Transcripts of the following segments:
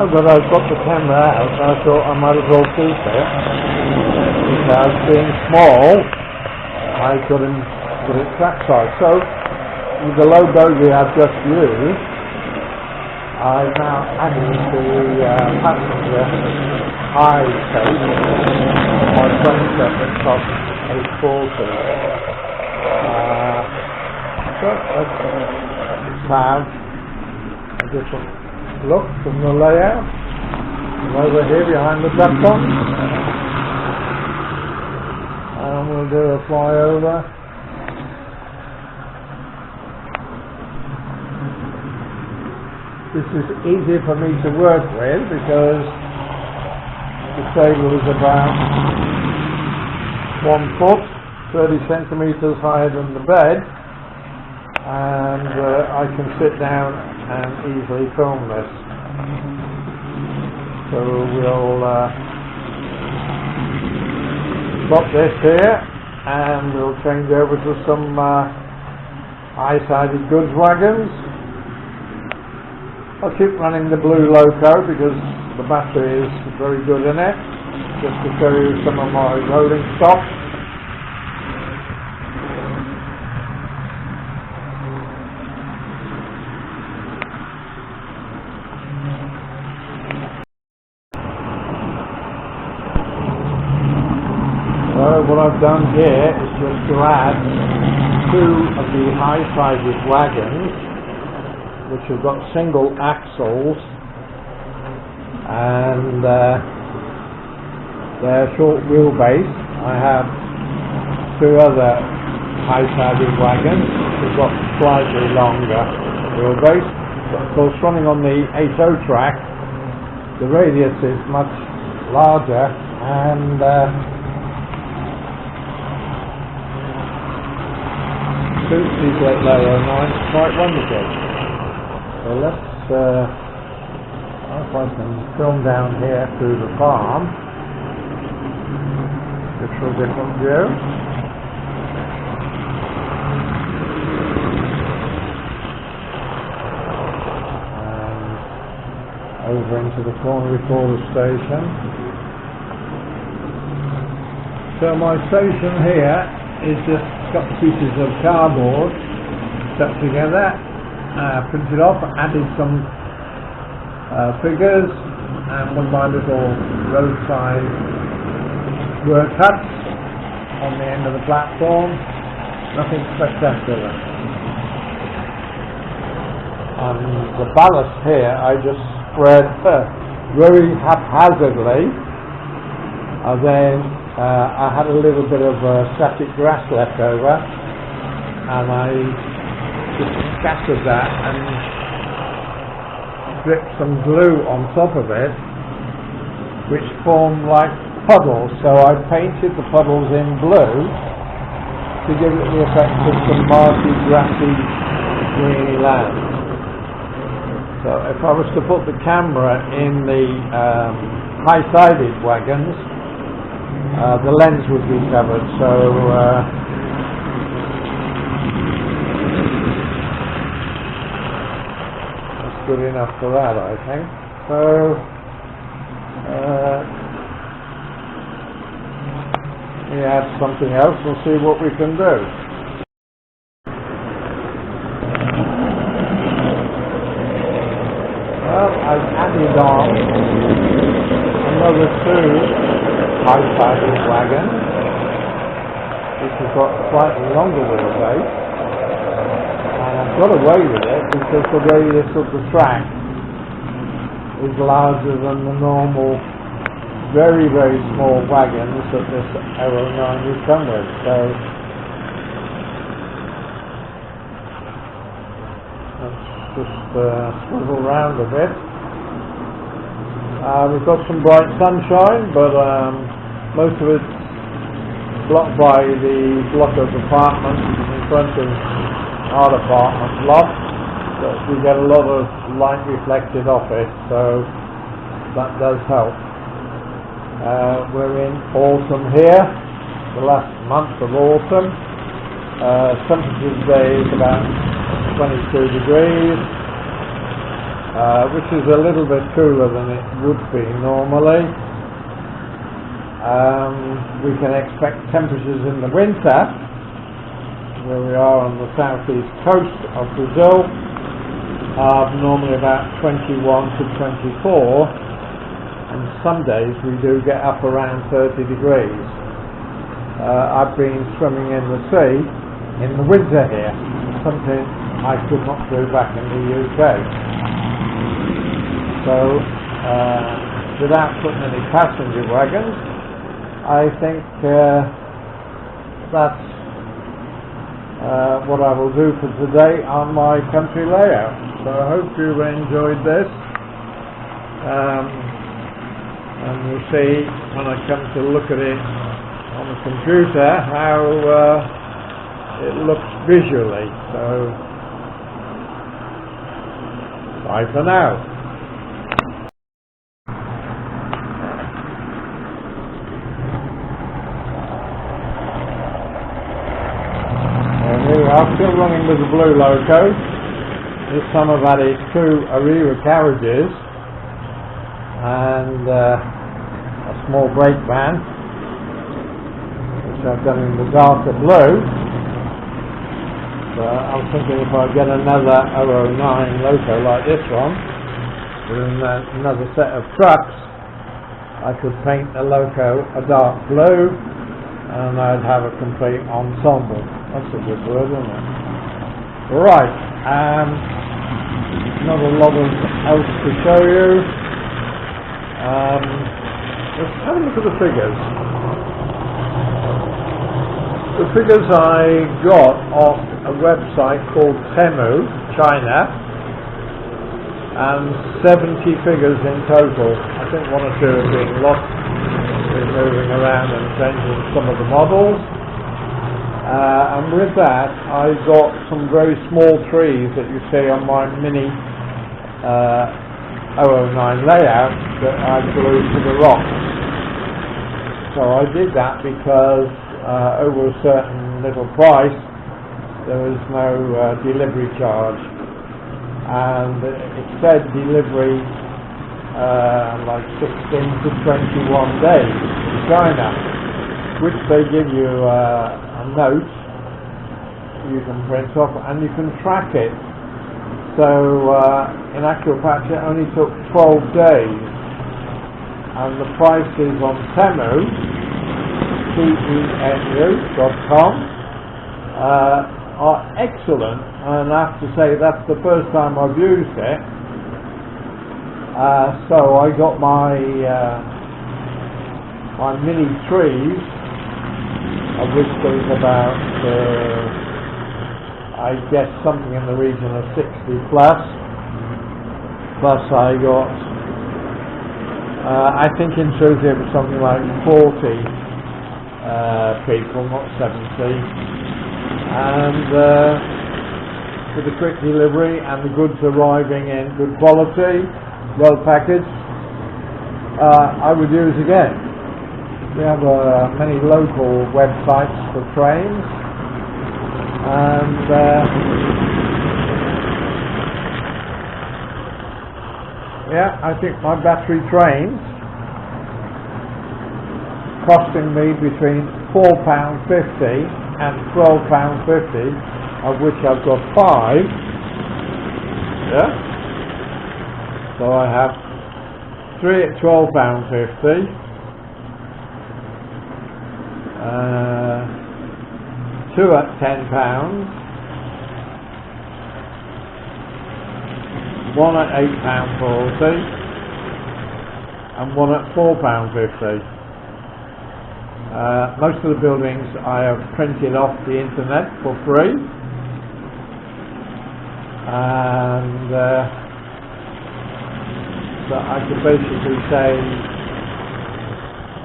now that I've got the camera out, I thought I might as well keep it, because being small, I couldn't put it trackside. So, with the low bogey I've just used, I've now added the passenger high tape on my 27 top 840. So let's have a different look from the layout. I'm over here behind the platform, and we'll do a flyover. This is easy for me to work with because the table is about 1 foot, 30 centimeters higher than the bed, and I can sit down and easily film this. So we'll stop this here, and we'll change over to some high-sided goods wagons. I'll keep running the blue loco because the battery is very good in it, just to show you some of my rolling stock. So what I've done here is just to add 2 of the high-sided wagons, which have got single axles, and they're short wheelbase. I have 2 other high-sided wagons which have got slightly longer wheelbase, but of course running on the 8.0 track the radius is much larger, and suits these lower 9s quite wonderful. So let's, if I can film down here through the farm, just for a different view. And over into the corner recorder station. So my station here is just a couple of pieces of cardboard stuck together. Printed off, added some figures, and one of my little roadside word huts on the end of the platform. Nothing spectacular. And the ballast here I just spread very haphazardly, and then I had a little bit of static grass left over, and I just scattered that and dripped some glue on top of it, which formed like puddles. So I painted the puddles in blue to give it the effect of some marshy, grassy, greeny land. So if I was to put the camera in the high-sided wagons, the lens would be covered. So good enough for that, I think. So we add something else and see what we can do. Well, I've added on another 2 high-sided wagons, which have got slightly longer wheelbase. I've got away with it because the radius of the track is larger than the normal very, very small wagons that this Aero 9 would come with. So let's just swivel round a bit. We've got some bright sunshine, but most of it's blocked by the block of apartments in front of our apartment block, but we get a lot of light reflected off it, so that does help. We're in autumn here, the last month of autumn. Temperature today is about 22 degrees, which is a little bit cooler than it would be normally. We can expect temperatures in the winter, where we are on the southeast coast of Brazil, normally about 21 to 24, and some days we do get up around 30 degrees. I've been swimming in the sea in the winter here, something I could not do back in the UK. So, without putting any passenger wagons, I think that's what I will do for today on my country layout. So I hope you enjoyed this, and we'll see when I come to look at it on the computer how it looks visually. So bye for now. I'm still running with the blue loco. This time I've added 2 Arriva carriages and a small brake van, which I've done in the darker blue. So I was thinking if I get another 009 loco like this one with another set of trucks, I could paint the loco a dark blue and I'd have a complete ensemble. That's a good word, isn't it? Right, not a lot else to show you. Let's have a look at the figures. The figures I got off a website called Temu, China, and 70 figures in total. I think 1 or 2 have been lost with moving around and changing some of the models. And with that, I got some very small trees that you see on my mini 009 layout that I glued to the rocks. So I did that because over a certain little price there was no delivery charge, and it said delivery like 16 to 21 days in China, which they give you a note you can print off and you can track it. So in actual fact it only took 12 days, and the prices on Temu, temu.com, are excellent, and I have to say that's the first time I've used it. So I got my my mini trees, of which there's about I guess something in the region of 60 plus I got I think in truth it was something like 40 people, not 70, and with the quick delivery and the goods arriving in good quality, well packaged, I would use again. We have many local websites for trains, and yeah, I think my battery trains costing me between £4.50 and £12.50, of which I've got 5. Yeah. So I have 3 at £12.50, 2 at £10, 1 at £8.40, and 1 at £4.50. Most of the buildings I have printed off the internet for free, and so I could basically say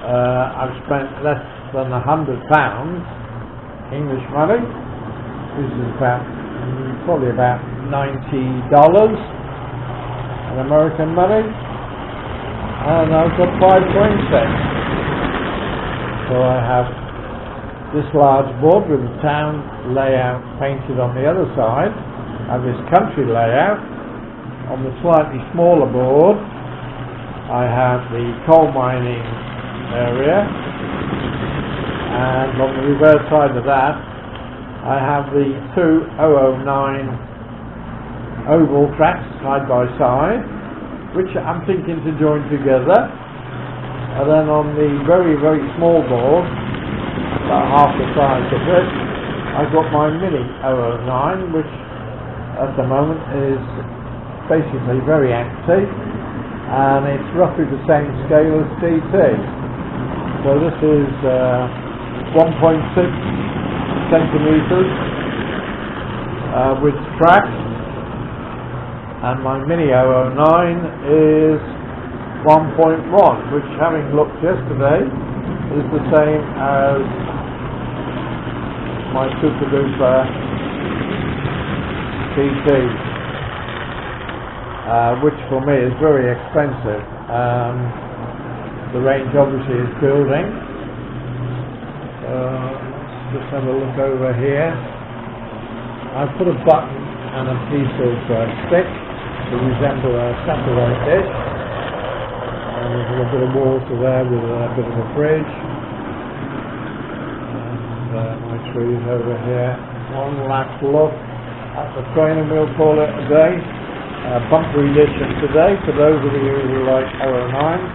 I've spent less than £100 English money. This is about probably about $90 in American money, and I've got 5 train sets. So I have this large board with the town layout painted on the other side, I have this country layout, On the slightly smaller board, I have the coal mining area, and on the reverse side of that, I have the two 009 oval tracks side by side, which I'm thinking to join together. And then on the very, very small board, about half the size of it, I've got my mini 009, which at the moment is basically very empty, and it's roughly the same scale as TT. So this is 1.6 centimeters with tracks, and my mini 009 is 1.1, which, having looked yesterday, is the same as my super duper TT, which for me is very expensive. The range obviously is building. Let's just have a look over here. I put a button and a piece of stick to resemble a satellite dish. And there's a little bit of water there with a bit of a fridge. And my trees over here. One last look at the train, and we'll call it a day. Bumper edition today for those of you who like 009s.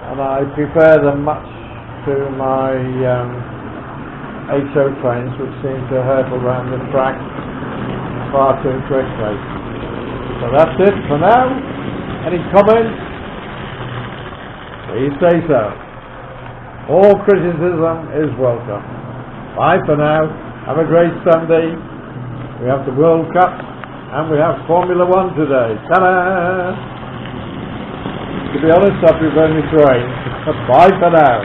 And I prefer them much to my HO trains, which seem to hurtle around the track far too quickly. So that's it for now. Any comments? Please say so. All criticism is welcome. Bye for now. Have a great Sunday. We have the World Cup and we have Formula 1 today. Ta-da! To be honest, I prefer my train. Bye for now.